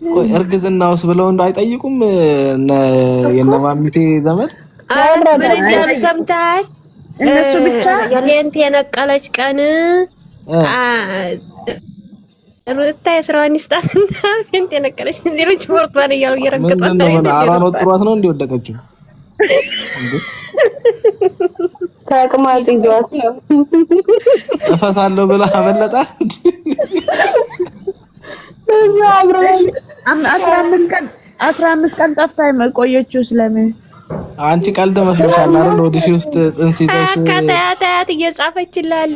ቆይ እርግዝናውስ ብለው እንዳይጠይቁም የነማሚቴ ዘመድ ሰምተሃል? እነሱ ብቻ የንት የነቀለች ቀን ሩታ የስራዋን ይስጣትና ፌንት የነቀለች ዜሮች ወርቷን እያሉ እየረገጧት ነው። አራን ወጥሯት ነው እንዲወደቀችው ታቅማጥ ይዟት እፈሳለሁ ብላ አመለጣት። 15 ቀን ጠፍታ የቆየችው ስለምን? አንቺ ቀልድ መስሎሻል አይደል? ወዲሽ ውስጥ ጽንስ ይዘሽ ታያት እየጻፈችላል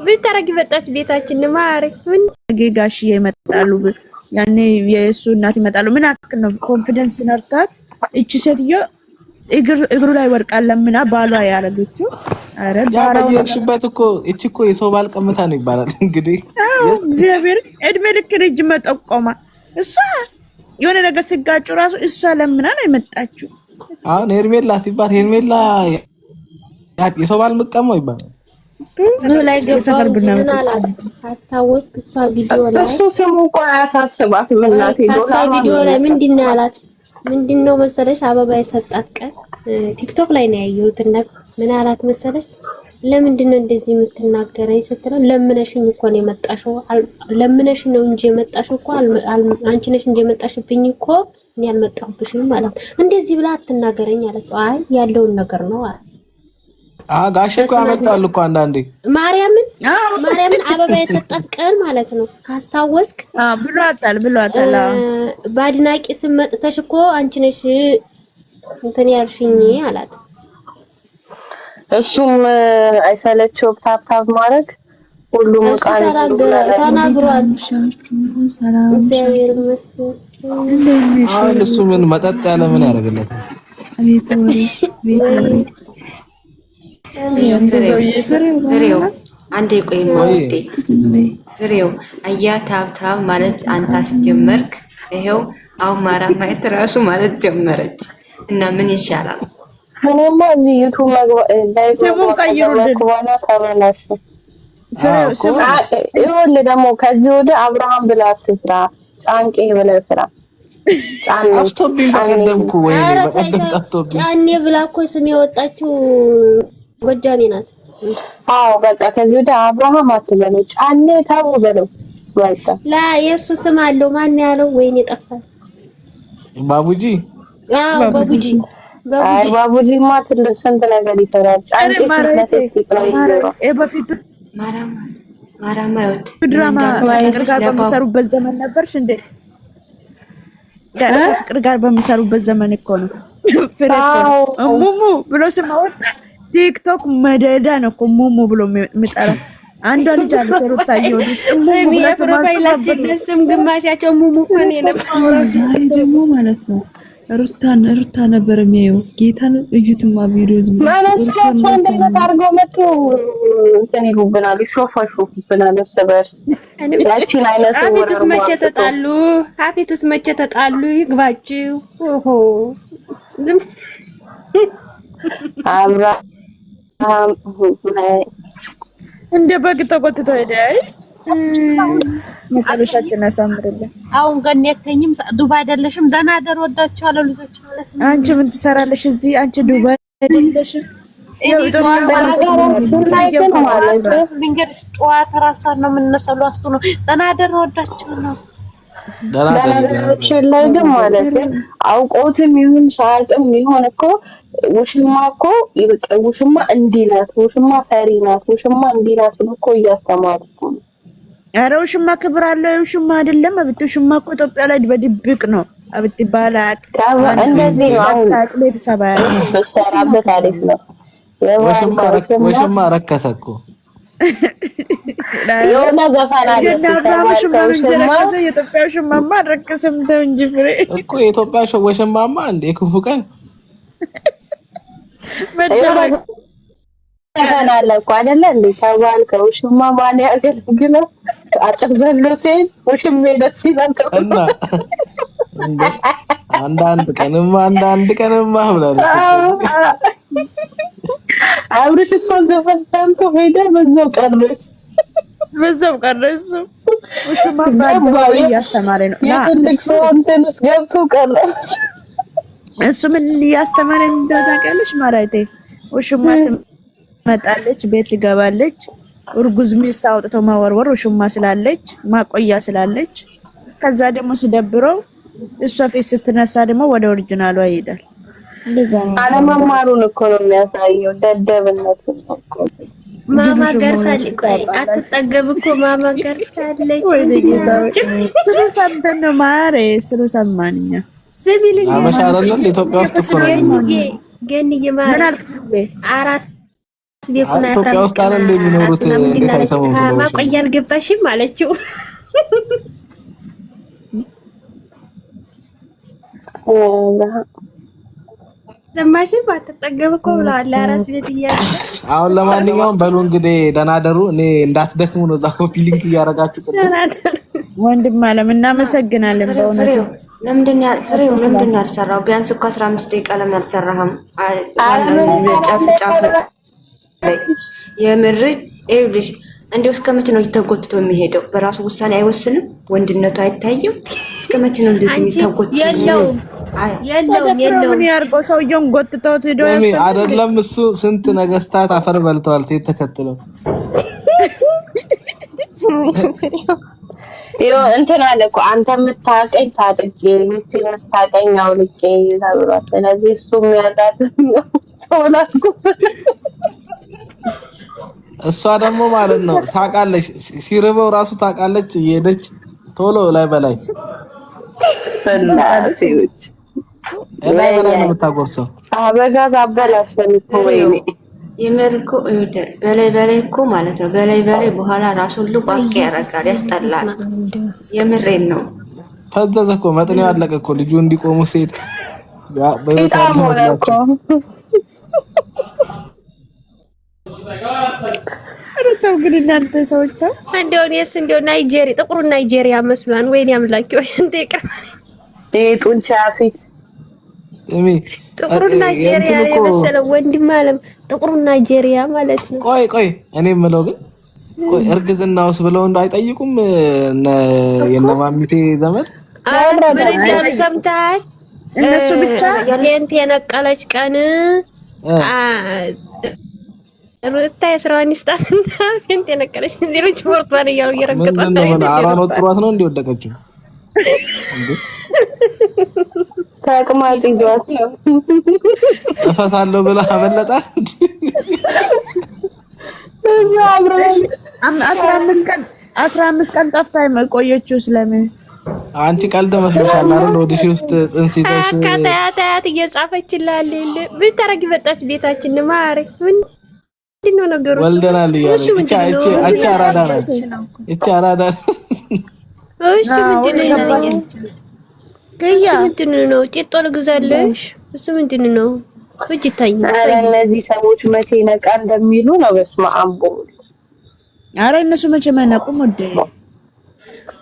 ብታረጊ መጣች ቤታችን ማሪ ምን ጋሽዬ ይመጣሉ። ያኔ የእሱ እናት ይመጣሉ። ምን አክል ነው ኮንፊደንስ ነርቷት እቺ ሴትዮ እግሩ ላይ ወርቃል ለምና ባሏ ያረገችው። አረ ባሏ ያሽበት እኮ እቺ እኮ የሰው ባል ቀምታ ነው ይባላል። እንግዲህ እግዚአብሔር እድሜ ልክ ልጅ መጠቆማ እሷ የሆነ ነገር ሲጋጩ ራሱ እሷ ለምና ነው የመጣችው። አሁን ሄርሜላ ሲባል ሄርሜላ የሰው ባል መቀመው ይባላል። ላይ ገባው ምን አላት አስታወስክ? እሷ ቪዲዮ ላይ እሱ ስሙ እኮ አያሳስባትም። እናቴ ቪዲዮ ላይ ምንድነው አላት? ምንድነው መሰለሽ አበባ የሰጣት ቀን ቲክቶክ ላይ ነው ያየሁት። እና ምን አላት መሰለሽ ለምንድነው እንደዚህ የምትናገረኝ ስትለው ለምነሽኝ እኮ ነው የመጣሽው። ለምነሽ ነው እንጂ የመጣሽው እኮ አንቺ ነሽ እንጂ የመጣሽብኝ እኮ እኔ አልመጣሁብሽም ማለት እንደዚህ ብላ አትናገረኝ አለችው። አይ ያለውን ነገር ነው አለ። ጋሼ እኮ ያመጣሉ እኮ አንዳንዴ ማርያምን አበባ የሰጣት ቀን ማለት ነው። ካስታወስክ ብሏታል። በአድናቂ ስም መጥተሽ እኮ አንቺ ነሽ እንትን ያልሽኝ አላት። እሱም አይሰለቸው ታፕታፕ ማድረግ ሁሉም ቃል ተናግሯል። እግዚአብሔር ይመስገን። አሁን እሱ ምን መጠጥ ያለ ምን ያደርግለታል? ፍሬው አንዴ ቆይ ማለት ፍሬው አያ ታብታብ ማለት አንተ አስጀመርክ። ይሄው አሁን ማራም ማየት ራሱ ማለት ጀመረች እና ምን ይሻላል? እኔማ እዚህ ዩቲዩብ ላይ ስሙን ቀይሩልን ተበላሽ። ይኸውልህ ደግሞ ከዚህ ወደ አብርሃም ብላ አትስራ፣ ጫንቄ ብለህ ስራ። ጠፍቶብኝ በቀደምኩ ወይ በቀደም ጠፍቶብኝ ጫኔ ብላ እኮ ስም የወጣችው ጎጃሜ ናት። አዎ በቃ ከዚህ ወደ አብርሃም አትበለው፣ ጫኔ ታው በለው። በቃ ላ የሱ ስም አለው። ማን ያለው? ወይኔ ጠፋ። ባቡጂ አዎ ባቡጂ ባቡጂማ ትልቅ ስንት ነገር ይሰራል። ጫንቄ ስለተፈጠረ በፊት ማራማ ይወት ድራማ ፍቅር ጋር በሚሰሩበት ዘመን ነበርሽ እንዴ? ፍቅር ጋር በሚሰሩበት ዘመን እኮ ነው። ሙሙ ብሎ ስም አወጣ። ቲክቶክ መደዳ ነው እኮ ሙሙ ብሎ የሚጠራ አንዷ ልጅ አለች ሩታ ይወድ ስም የፕሮፋይላችን ስም ግማሻቸው ሙሙ እኮ ነው የነበረው። ዛሬ ደግሞ ማለት ነው ሩታ ነበር የሚያየው። ጌታን እዩትማ ቪዲዮ ዝም ማለት ነው። እንደነት አድርገው መጡ እንትን ይሉብናል፣ ይሾፋሾፉብናል እርስ በርስ። ያቺን አይነት አፊቱስ መቼ ተጣሉ? አፊቱስ መቼ ተጣሉ? ይግባችሁ። ኦሆ ዝም አብርሃም እንደ በግ ተቆጥቶ ሄደ። አይ መጨረሻችን ያሳምርልን። አሁን ገነተኝም ዱባይ አይደለሽም? ደህና አደር ወዳችኋለሁ ልጆች ማለት ነው። አንቺ ምን ትሰራለሽ እዚህ? አንቺ ዱባይ አይደለሽም? ልንገርሽ ጠዋት እራሷን ነው የምንነሳው። አስቱ ነው ደህና አደር ወዳችሁ ነው። ደህና ላይ ግን ማለት አውቆትም ይሁን ሳያውቅም ይሁን እኮ ውሽማ እኮ ውሽማ እንዲህ ናት፣ ውሽማ ፈሪ ናት፣ ውሽማ እንዲህ ናት እኮ እያስተማሩ ነው። ኧረ ውሽማ ክብር አለው። ውሽማ አይደለም አብት ውሽማ እኮ ኢትዮጵያ ላይ በድብቅ ነው አብት ባላቅ እንደዚህ ነው። አሁን ቤተሰብ በሰራበት አሪፍ ነው። ውሽማ ረከሰ እኮ የሆነ ዘፈን አለ የኢትዮጵያ ውሽማማ ረከሰም ተው እንጂ ፍሬ እኮ የኢትዮጵያ ውሽማማ እንደ ክፉ ቀን ተናለ እኮ አይደለ እንዴ? ተባል ከውሽማ ማን ያገልግለ አጥር ዘሎ ሲል ውሽሜ ደስ ይላል እና አንዳንድ ቀንማ ብላለች። አብርሽ እሷን ዘፈን ሰምቶ ሄደ። በዛው ቀረ እሱ ውሽማ ባባው እያስተማረ ነው። የትልቅ ሰው እንትን ውስጥ ገብቶ ቀረ። እሱ ምን እያስተማረ እንደሆነ ታውቂያለሽ ማራይቴ? ውሽማ ትመጣለች፣ ቤት ትገባለች። እርጉዝ ሚስት አውጥቶ ማወርወር ውሽማ ስላለች ማቆያ ስላለች፣ ከዛ ደግሞ ሲደብረው እሷ ፊት ስትነሳ ደግሞ ወደ ኦሪጂናሏ ይሄዳል። እንደዛ ነው። አለመማሩን እኮ ነው የሚያሳየው፣ ደደብነቱን ነው እኮ። ማማ ገርሳለች። ቆይ አትጠገብ እኮ ማማ ገርሳለች። ስሉ ሰምተን ነው ማሬ፣ ስሉ ሰማንኛ ስሚልኝ አበሻ አይደለም ኢትዮጵያ ውስጥ እኮ ነው። ገንዬ ማረ ምን አልክፍል አራስ ቤኩና ኢትዮጵያ ውስጥ አለ እንደሚኖሩት እንደታይሰሙም ነው። ማቆያ አልገባሽም አለችው። ዘማሽም አትጠገብ እኮ ብለዋል ለአራስ ቤት እያለ። አሁን ለማንኛውም በሉ እንግዲህ ደህና ደሩ። እኔ እንዳትደክሙ ነው እዛ ኮፒ ሊንክ እያደረጋችሁ ወንድም አለም እናመሰግናለን በእውነት። ለምንድን ነው ያልሰራው? ቢያንስ እኮ 15 ደቂቃ ለምን አልሰራህም? ጫፍ ላይ የምር ይኸውልሽ፣ እንደው እስከ መቼ ነው እየተጎትቶ የሚሄደው? በራሱ ውሳኔ አይወስንም? ወንድነቱ አይታይም? እስከ መቼ ነው እንደዚህ የሚተጎትቶ? የለውም ምን ያርገው? ሰውየውን ጎትቶት ሄዶ አይደለም እሱ ስንት ነገስታት አፈር በልተዋል ሴት ተከትለው። እንትን አለ እኮ አንተ የምታውቀኝ ታጥቄ ሚስት የምታውቀኝ አውልቄ ተብሏል። ስለዚህ እሱ የሚያውቃት ተወላልኩት። እሷ ደግሞ ማለት ነው ሳቃለች፣ ሲርበው ራሱ ታውቃለች፣ እየሄደች ቶሎ ላይ በላይ ላይ በላይ ነው የምታጎርሰው። አበጋዝ አበላሽን እኮ ወይኔ የመርኮ በላይ እኮ ማለት ነው። በላይ በኋላ ራሱ ሁሉ ባቂ ያረጋል፣ ያስጠላል። የምሬን ነው። ፈዘዘ እኮ መጥኔው አለቀ እኮ ልጁ እንዲቆሙ ሲሄድ በህይወት ያለው አረታው ግን እናንተ ሰዎች ተው እንደው ናይጄሪያ ጥቁሩ ናይጄሪያ መስሏን። ወይኔ አምላኬ ወይ እንደ ይቀርማል ጡንቻ ፊት ጥቁሩ ናይጄሪያ የመሰለው ወንድም አለም ጥቁሩ ናይጄሪያ ማለት ነው። ቆይ እኔ የምለው ግን ቆይ እርግዝናውስ ብለው እንደው አይጠይቁም? የነማሚቴ ዘመድ ምን ሰምተሃል? እነሱ ብቻ የንት የነቀለች ቀን ሩታ የስራዋን ይስጣትና ፌንት የነቀለች ዜሮች ወርቷን እያሉ እየረገጧት ነው። አራን ወጥሯት ነው እንዲወደቀችው ታቅማጥ ይዟት እፈሳለሁ ብላ አመለጣት። 15 ቀን ጠፍታ የቆየችው ስለምን? አንቺ ቀልድ መስሎሻል አይደል? ወዲሽ ውስጥ ጽንስ ይዘሽ ታያት እየጻፈችላል ብታረጊ መጣች ቤታችን ማሪ ምንድነው ነገሩ? ወልደናል እያለች እቺ አራዳ ናት። እቺ አራዳ እሺ ምንድነው ነው ጤጦ ልግዛለሽ? እሱ ምንድነው እጅ ታኝ እነዚህ ሰዎች መቼ ነቃ እንደሚሉ ነው። በስመ አብ ወልድ። ኧረ እነሱ መቼ መነቁም ወደ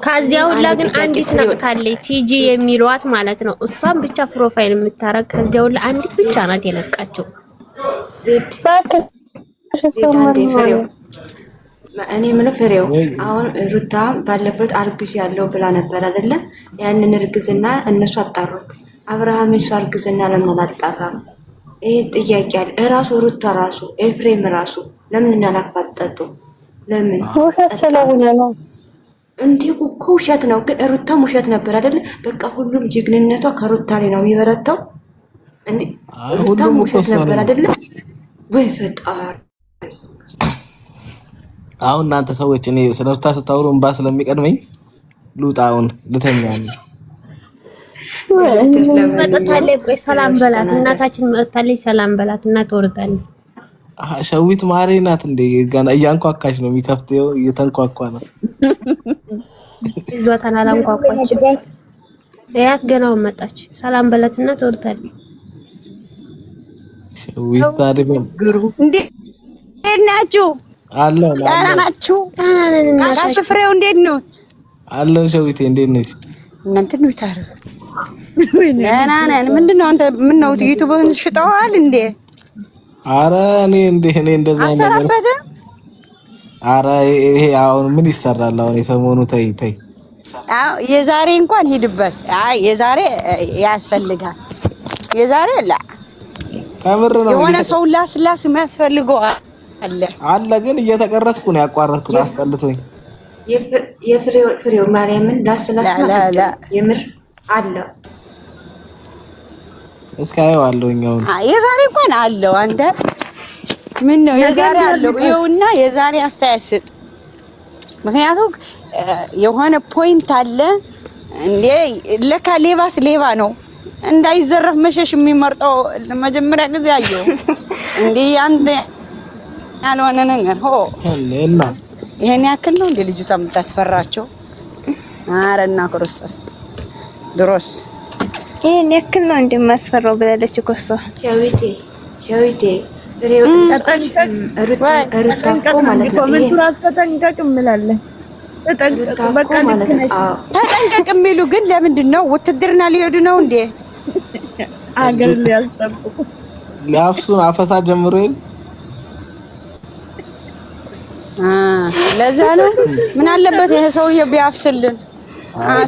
ከዚያው ሁላ ግን አንዲት ነቅታለች ቲጂ የሚሏት ማለት ነው። እሷን ብቻ ፕሮፋይል የምታረግ ከዚያው ሁላ አንዲት ብቻ ናት የነቃቸው። ዜድ አንዴ ፍሬው እኔ ምን ፍሬው አሁን ሩታ ባለፈው አርግዝ ያለው ብላ ነበር አይደለ? ያንን እርግዝና እነሱ አጣሩት። አብርሃም እሱ እርግዝና ለምን አላጣራም? ይሄ ጥያቄ አለ። እራሱ ሩታ ራሱ ኤፍሬም ራሱ ለምን እናላፋጠጡ? ለምን ውሸት ስለሆነ ነው እንዴ? እኮ ውሸት ነው፣ ግን ሩታም ውሸት ነበር አይደለ? በቃ ሁሉም ጅግንነቷ ከሩታ ላይ ነው የሚበረታው። እንዴ ሩታም ውሸት ነበር አይደለ? ወይ ፈጣሪ። አሁን እናንተ ሰዎች እኔ ስለ ሩታ ስታወሩ እንባ ስለሚቀድመኝ ልውጣውን ልተኛ ነው። መጥታለች። ቆይ ሰላም በላት እናታችን መጥታለች። ሰላም በላት እና ትወርዳለች። ሸዊት ማሬ ናት እንዴ? ገና እያንኳኳች ነው። የሚከፍተው እየተንኳኳ ነው። ይዟታን አላንኳኳች። ያት ገናው መጣች። ሰላም በላት እና ትወርዳለች። ሸዊት ታዲያ ግሩ እንዴ ናችሁ? አለን ደህና ናችሁ? ጋሽ ፍሬው እንዴት ነው? አለን ሸዊቴ እንዴት ነሽ? እናንተ ነው ታረው ደህና ነን። ምንድነው አንተ ምን ነው ዩቲዩብህን ሽጠዋል እንዴ? አረ እኔ እንደዛ ነገር አረ ይሄ አሁን ምን ይሰራል? አሁን የሰሞኑ ተይ ተይ። አዎ የዛሬ እንኳን ሂድበት። አይ የዛሬ ያስፈልጋል። የዛሬ ላ ከምር ነው የሆነ ሰው ላስላስ የሚያስፈልገው አለ ግን እየተቀረጽኩ ነው ያቋረጥኩት አስጠልቶኝ። የፍሬው ማርያምን ላስላስ ማለት የምር አለ እስካየው አለውኛው የዛሬ እንኳን አለው። አንተ ምን ነው የዛሬ አለው ይኸውና፣ የዛሬ አስተያየት ስጥ። ምክንያቱም የሆነ ፖይንት አለ እንዴ። ለካ ሌባስ ሌባ ነው እንዳይዘረፍ መሸሽ የሚመርጠው ለመጀመሪያ ጊዜ አየው እንዴ። አንተ ያልሆነ ነገር ሆ እኔና ይሄን ያክል ነው እንዴ ልጅቷ የምታስፈራቸው? አረና ክርስቶስ ድሮስ ይሄን ያክል ነው እንዴ ማስፈራው ብላለች እኮ እሷ። ሸዊቴ ፍሬው ሩታኮ ማለት ነው። ይሄ ራስ ተጠንቀቅ እምላለሁ። ተጠንቀቅ በቃ ተጠንቀቅ የሚሉ ግን ለምንድን ነው? ውትድርና ሊሄዱ ነው እንዴ? አገር ሊያስጠብቁ ሊያፍሱን አፈሳ ጀምሮ ለዛ ነው። ምን አለበት ይሄ ሰውዬው ቢያፍስልን?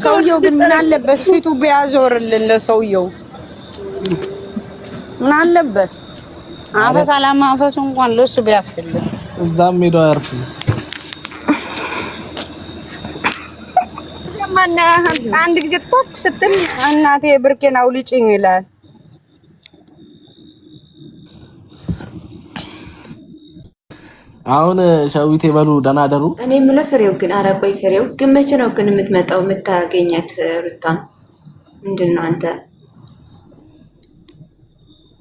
ሰውዬው ግን ምን አለበት ፊቱ ቢያዞርልን? ለሰውዬው ምን አለበት አፈሳ ለማፈሱ እንኳን ለሱ ቢያፍስልን። እዛም ሄዶ አያርፍ። ለማና አንድ ጊዜ ቶክ ስትል እናቴ ብርኬን አውልጭኝ ይላል። አሁን ሸዊት ይበሉ ደህና ደሩ። እኔ የምለው ፍሬው ግን ኧረ ቆይ ፍሬው ግን መቼ ነው ግን የምትመጣው የምታገኛት ሩታን? ምንድን ነው አንተ?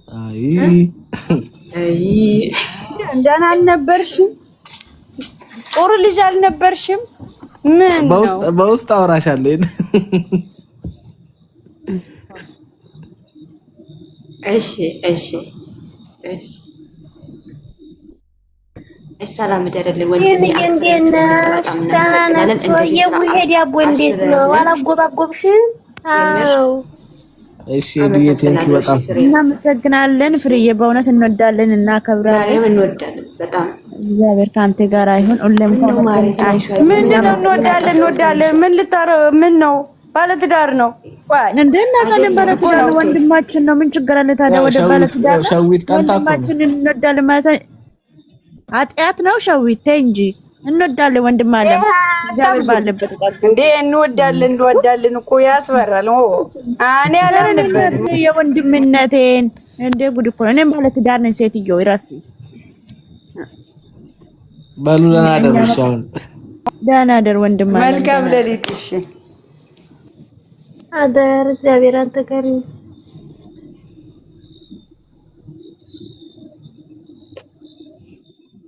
አይ ደህና አልነበርሽም? ጥሩ ልጅ አልነበርሽም? ምን በውስጥ አወራሻለሁ። እሺ ሰላም ደረልኝ ወንድሜ። በጣም እናመሰግናለን። እንደዚህ እሺ ዲየቴንኪ በጣም እናመሰግናለን። ፍሬዬ በእውነት እንወዳለን እና ከብራለን እንወዳለን በጣም። እግዚአብሔር ካንተ ጋር ይሁን። ሁሌም ምንድነው እንወዳለን? ምን ነው ባለትዳር ነው እንደና ካለን ባለትዳር ወንድማችን ነው። ምን ችግር አለ ታዲያ? ወደ ባለትዳር ሸዊት ቀንታኩ ወንድማችን እንወዳለን ማለት ኃጢአት ነው? ሸዊት ተይ እንጂ እንወዳለን ወንድም አለ እግዚአብሔር ባለበት እንዴ እንወዳለን እኮ ያስፈራል። እኔ አላምንበት የወንድምነቴን እንደ ጉድ እኮ እኔም ባለትዳር ነኝ። ሴትዮ ይራስ በሉ ደህና ደር። እሺ አሁን ደህና ደር ወንድም አለ። መልካም ሌሊት። እሺ አደር እግዚአብሔር አንተ ጋር